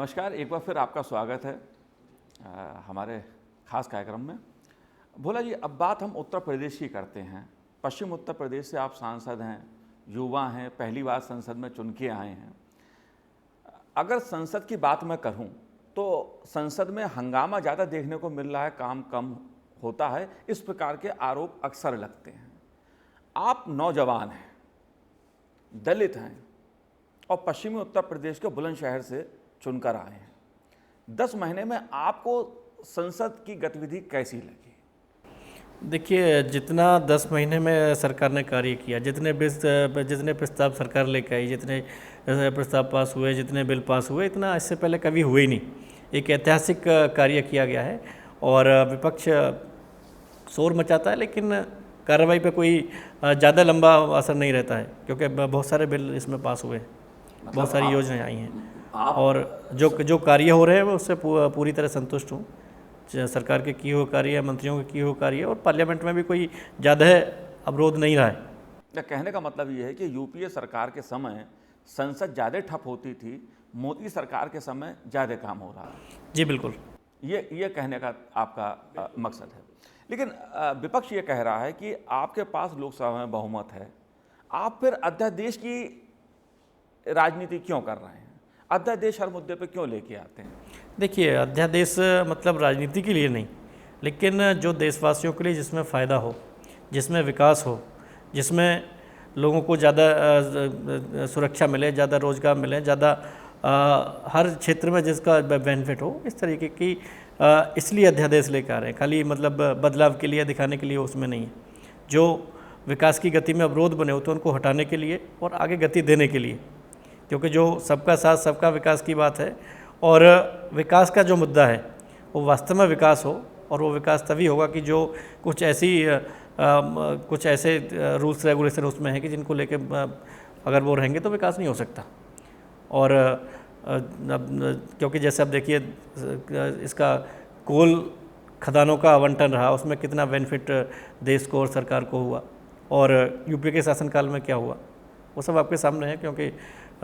नमस्कार, एक बार फिर आपका स्वागत है हमारे खास कार्यक्रम में। भोला जी, अब बात हम उत्तर प्रदेश की करते हैं। पश्चिम उत्तर प्रदेश से आप सांसद हैं, युवा हैं, पहली बार संसद में चुन के आए हैं। अगर संसद की बात मैं करूं तो संसद में हंगामा ज़्यादा देखने को मिल रहा है, काम कम होता है, इस प्रकार के आरोप अक्सर लगते हैं। आप नौजवान हैं, दलित हैं और पश्चिमी उत्तर प्रदेश के बुलंदशहर से चुनकर आए हैं। 10 महीने में आपको संसद की गतिविधि कैसी लगी? देखिए, जितना 10 महीने में सरकार ने कार्य किया, जितने प्रस्ताव सरकार लेकर आई, जितने प्रस्ताव पास हुए, जितने बिल पास हुए, इतना इससे पहले कभी हुए ही नहीं। एक ऐतिहासिक कार्य किया गया है और विपक्ष शोर मचाता है, लेकिन कार्रवाई पे कोई ज़्यादा लंबा असर नहीं रहता है, क्योंकि बहुत सारे बिल इसमें पास हुए, बहुत सारी योजनाएं आई हैं और जो कार्य हो रहे हैं मैं उससे पूरी तरह संतुष्ट हूँ। सरकार के किए हुए कार्य, मंत्रियों के किए हुए कार्य और पार्लियामेंट में भी कोई ज़्यादा अवरोध नहीं रहा है। कहने का मतलब ये है कि यूपीए सरकार के समय संसद ज़्यादा ठप होती थी, मोदी सरकार के समय ज़्यादा काम हो रहा है। जी बिल्कुल, ये कहने का आपका मकसद है। लेकिन विपक्ष ये कह रहा है कि आपके पास लोकसभा में बहुमत है, आप फिर अध्यादेश की राजनीति क्यों कर रहे हैं? अध्यादेश हर मुद्दे पे क्यों लेके आते हैं? देखिए, अध्यादेश मतलब राजनीति के लिए नहीं, लेकिन जो देशवासियों के लिए जिसमें फ़ायदा हो, जिसमें विकास हो, जिसमें लोगों को ज़्यादा सुरक्षा मिले, ज़्यादा रोजगार मिले, ज़्यादा हर क्षेत्र में जिसका बेनिफिट हो, इस तरीके की इसलिए अध्यादेश लेकर आ रहे हैं। खाली मतलब बदलाव के लिए, दिखाने के लिए उसमें नहीं है। जो विकास की गति में अवरोध बने होते हैं उनको हटाने के लिए और आगे गति देने के लिए, क्योंकि जो सबका साथ सबका विकास की बात है और विकास का जो मुद्दा है वो वास्तव में विकास हो, और वो विकास तभी होगा कि जो कुछ ऐसे रूल्स रेगुलेशन उसमें हैं कि जिनको लेके अगर वो रहेंगे तो विकास नहीं हो सकता। और क्योंकि जैसे अब देखिए, इसका कोल खदानों का आवंटन रहा, उसमें कितना बेनिफिट देश को और सरकार को हुआ, और यूपी के शासनकाल में क्या हुआ वो सब आपके सामने है। क्योंकि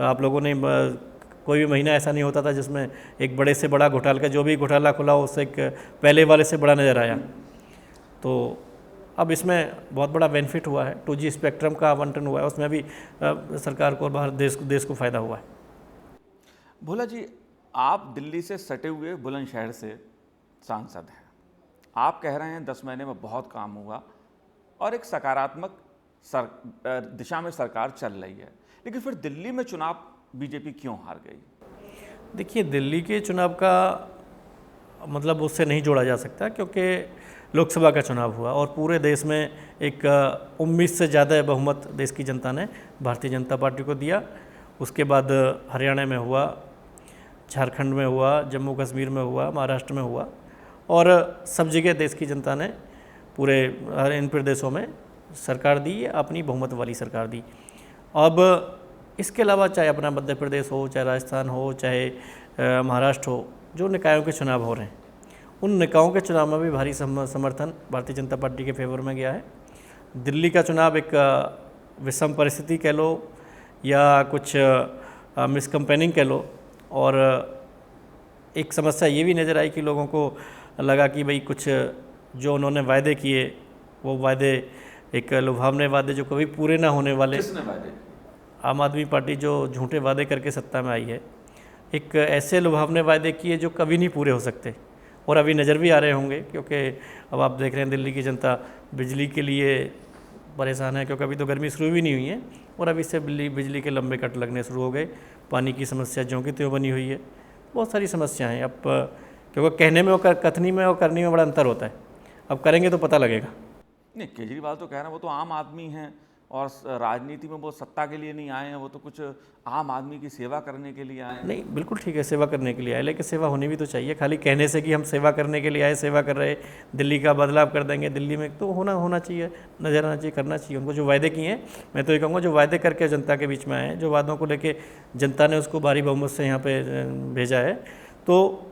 आप लोगों ने कोई भी महीना ऐसा नहीं होता था जिसमें एक बड़े से बड़ा घोटाला का जो भी घोटाला खुला उससे एक पहले वाले से बड़ा नज़र आया। तो अब इसमें बहुत बड़ा बेनिफिट हुआ है, 2G स्पेक्ट्रम का आवंटन हुआ है, उसमें भी सरकार को और बाहर देश को फ़ायदा हुआ है। भोला जी, आप दिल्ली से सटे हुए बुलंदशहर से सांसद हैं। आप कह रहे हैं 10 महीने में बहुत काम हुआ और एक सकारात्मक दिशा में सरकार चल रही है, लेकिन फिर दिल्ली में चुनाव बीजेपी क्यों हार गई? देखिए, दिल्ली के चुनाव का मतलब उससे नहीं जोड़ा जा सकता, क्योंकि लोकसभा का चुनाव हुआ और पूरे देश में एक 19 से ज़्यादा बहुमत देश की जनता ने भारतीय जनता पार्टी को दिया। उसके बाद हरियाणा में हुआ, झारखंड में हुआ, जम्मू कश्मीर में हुआ, महाराष्ट्र में हुआ, और सब जगह देश की जनता ने पूरे इन प्रदेशों में सरकार दी, अपनी बहुमत वाली सरकार दी। अब इसके अलावा चाहे अपना मध्य प्रदेश हो, चाहे राजस्थान हो, चाहे महाराष्ट्र हो, जो निकायों के चुनाव हो रहे हैं, उन निकायों के चुनाव में भी भारी समर्थन भारतीय जनता पार्टी के फेवर में गया है। दिल्ली का चुनाव एक विषम परिस्थिति कह लो या कुछ मिसकम्पेनिंग कह लो, और एक समस्या ये भी नज़र आई कि लोगों को लगा कि भाई कुछ जो उन्होंने वायदे किए वो वायदे एक लुभावने वादे जो कभी पूरे ना होने वाले। किसने वायदे? आम आदमी पार्टी जो झूठे वादे करके सत्ता में आई है, एक ऐसे लुभावने वायदे किए जो कभी नहीं पूरे हो सकते, और अभी नज़र भी आ रहे होंगे। क्योंकि अब आप देख रहे हैं दिल्ली की जनता बिजली के लिए परेशान है, क्योंकि अभी तो गर्मी शुरू भी नहीं हुई है और अभी से बिजली के लंबे कट लगने शुरू हो गए। पानी की समस्या ज्यों की त्यों बनी हुई है, बहुत सारी समस्याएं। अब क्योंकि कहने में और कथनी में और करने में बड़ा अंतर होता है, अब करेंगे तो पता लगेगा। नहीं, केजरीवाल तो कह रहे हैं वो तो आम आदमी हैं और राजनीति में वो सत्ता के लिए नहीं आए हैं, वो तो कुछ आम आदमी की सेवा करने के लिए आए हैं। नहीं, बिल्कुल ठीक है, सेवा करने के लिए आए, लेकिन सेवा होनी भी तो चाहिए। खाली कहने से कि हम सेवा करने के लिए आए, सेवा कर रहे, दिल्ली का बदलाव कर देंगे, दिल्ली में तो होना चाहिए, नजर आना चाहिए, करना चाहिए। उनको जो वायदे किए हैं, मैं तो ये कहूँगा जो वायदे करके जनता के बीच में आए हैं, जो वादों को लेके जनता ने उसको भारी बहुमत से यहाँ पे भेजा है, तो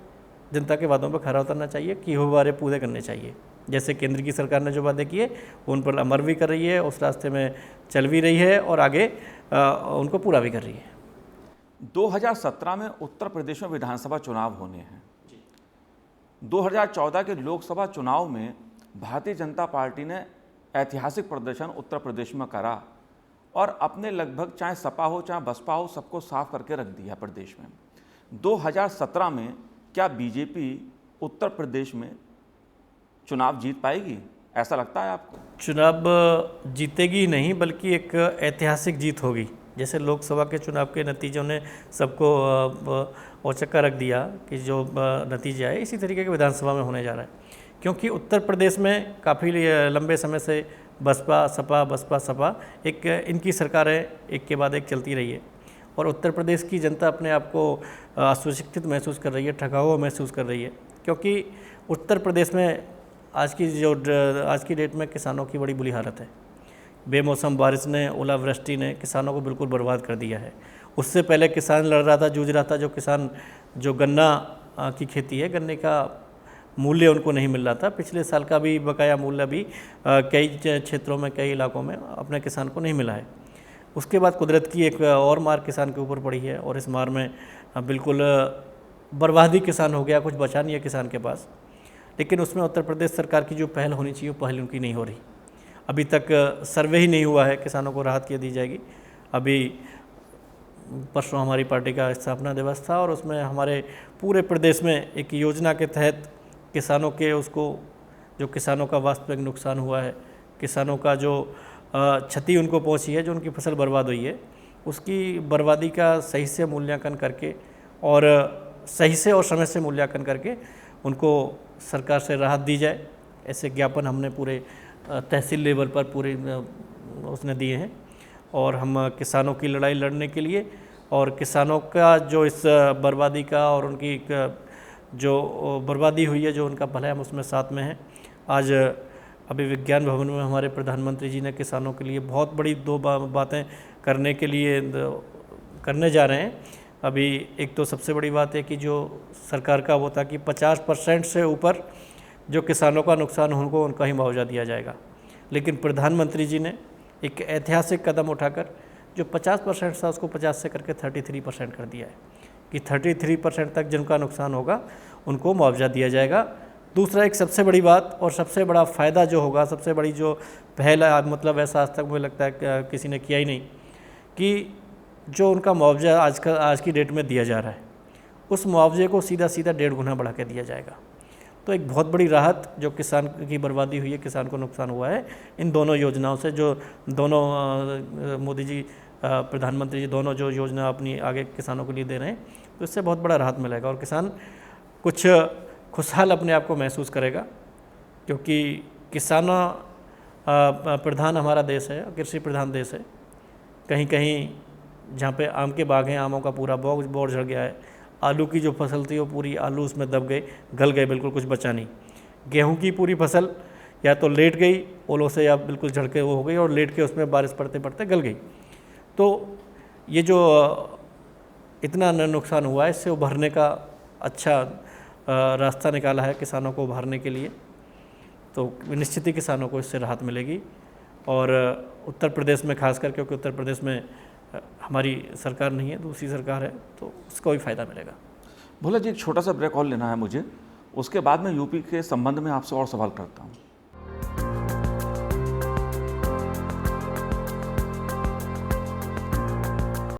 जनता के वादों पर खरा उतरना चाहिए, किए हुए वादे पूरे करने चाहिए। जैसे केंद्र की सरकार ने जो वादे किए उन पर अमल भी कर रही है, उस रास्ते में चल भी रही है और आगे उनको पूरा भी कर रही है। 2017 में उत्तर प्रदेश में विधानसभा चुनाव होने हैं। 2014 के लोकसभा चुनाव में भारतीय जनता पार्टी ने ऐतिहासिक प्रदर्शन उत्तर प्रदेश में करा और अपने लगभग चाहे सपा हो चाहे बसपा हो सबको साफ करके रख दिया प्रदेश में। 2017 में क्या बीजेपी उत्तर प्रदेश में चुनाव जीत पाएगी, ऐसा लगता है आपको? चुनाव जीतेगी नहीं बल्कि एक ऐतिहासिक जीत होगी। जैसे लोकसभा के चुनाव के नतीजों ने सबको औचक्का रख दिया कि जो नतीजे आए, इसी तरीके के विधानसभा में होने जा रहा है। क्योंकि उत्तर प्रदेश में काफ़ी लंबे समय से बसपा सपा एक इनकी सरकारें एक के बाद एक चलती रही है और उत्तर प्रदेश की जनता अपने आप को असुरक्षित महसूस कर रही है, ठगा हुआ महसूस कर रही है। क्योंकि उत्तर प्रदेश में आज की डेट में किसानों की बड़ी बुरी हालत है। बेमौसम बारिश ने, ओलावृष्टि ने किसानों को बिल्कुल बर्बाद कर दिया है। उससे पहले किसान लड़ रहा था, जूझ रहा था। जो गन्ना की खेती है, गन्ने का मूल्य उनको नहीं मिल रहा था। पिछले साल का भी बकाया मूल्य भी कई क्षेत्रों में, कई इलाकों में अपने किसान को नहीं मिला है। उसके बाद कुदरत की एक और मार किसान के ऊपर पड़ी है और इस मार में बिल्कुल बर्बादी किसान हो गया, कुछ बचा नहीं है किसान के पास। लेकिन उसमें उत्तर प्रदेश सरकार की जो पहल होनी चाहिए वो पहल उनकी नहीं हो रही। अभी तक सर्वे ही नहीं हुआ है, किसानों को राहत क्या दी जाएगी। अभी परसों हमारी पार्टी का स्थापना दिवस था और उसमें हमारे पूरे प्रदेश में एक योजना के तहत किसानों के जो किसानों का वास्तविक नुकसान हुआ है, किसानों का जो क्षति उनको पहुंची है, जो उनकी फसल बर्बाद हुई है, उसकी बर्बादी का सही से मूल्यांकन करके और सही से और समय से मूल्यांकन करके उनको सरकार से राहत दी जाए। ऐसे ज्ञापन हमने पूरे तहसील लेवल पर पूरे उसने दिए हैं और हम किसानों की लड़ाई लड़ने के लिए और किसानों का जो इस बर्बादी का और उनकी जो बर्बादी हुई है, जो उनका भला है, हम उसमें साथ में हैं। आज अभी विज्ञान भवन में हमारे प्रधानमंत्री जी ने किसानों के लिए बहुत बड़ी दो बातें करने जा रहे हैं। अभी एक तो सबसे बड़ी बात है कि जो सरकार का वो था कि 50% से ऊपर जो किसानों का नुकसान उनको उनका ही मुआवजा दिया जाएगा। लेकिन प्रधानमंत्री जी ने एक ऐतिहासिक कदम उठाकर जो 50% था उसको 50 से करके 33% कर दिया है कि 33% तक जिनका नुकसान होगा उनको मुआवजा दिया जाएगा। दूसरा एक सबसे बड़ी बात और सबसे बड़ा फ़ायदा जो होगा, सबसे बड़ी जो पहल है, मतलब ऐसा आज तक मुझे लगता है किसी ने किया ही नहीं, कि जो उनका मुआवजा आज की डेट में दिया जा रहा है उस मुआवजे को सीधा 1.5 गुना बढ़ा के दिया जाएगा। तो एक बहुत बड़ी राहत जो किसान की बर्बादी हुई है, किसान को नुकसान हुआ है, इन दोनों योजनाओं से, जो दोनों मोदी जी प्रधानमंत्री जी दोनों जो योजना अपनी आगे किसानों के लिए दे रहे हैं, तो इससे बहुत बड़ा राहत मिलेगा और किसान कुछ खुशहाल अपने आप को महसूस करेगा। क्योंकि किसाना प्रधान हमारा देश है, कृषि प्रधान देश है। कहीं कहीं जहाँ पे आम के बाग हैं, आमों का पूरा बोर झड़ गया है। आलू की जो फसल थी वो पूरी आलू उसमें दब गए, गल गए, बिल्कुल कुछ बचा नहीं। गेहूं की पूरी फसल या तो लेट गई ओलों से या बिल्कुल झड़ के वो हो गई और लेट के उसमें बारिश पड़ते पड़ते गल गई। तो ये जो इतना नुकसान हुआ है, इससे उभरने का अच्छा रास्ता निकाला है किसानों को उभारने के लिए। तो निश्चित ही किसानों को इससे राहत मिलेगी और उत्तर प्रदेश में खासकर, क्योंकि उत्तर प्रदेश में हमारी सरकार नहीं है, दूसरी सरकार है, तो उसका भी फ़ायदा मिलेगा। भोला जी, एक छोटा सा ब्रेक और लेना है मुझे, उसके बाद मैं यूपी के संबंध में आपसे और सवाल करता हूँ।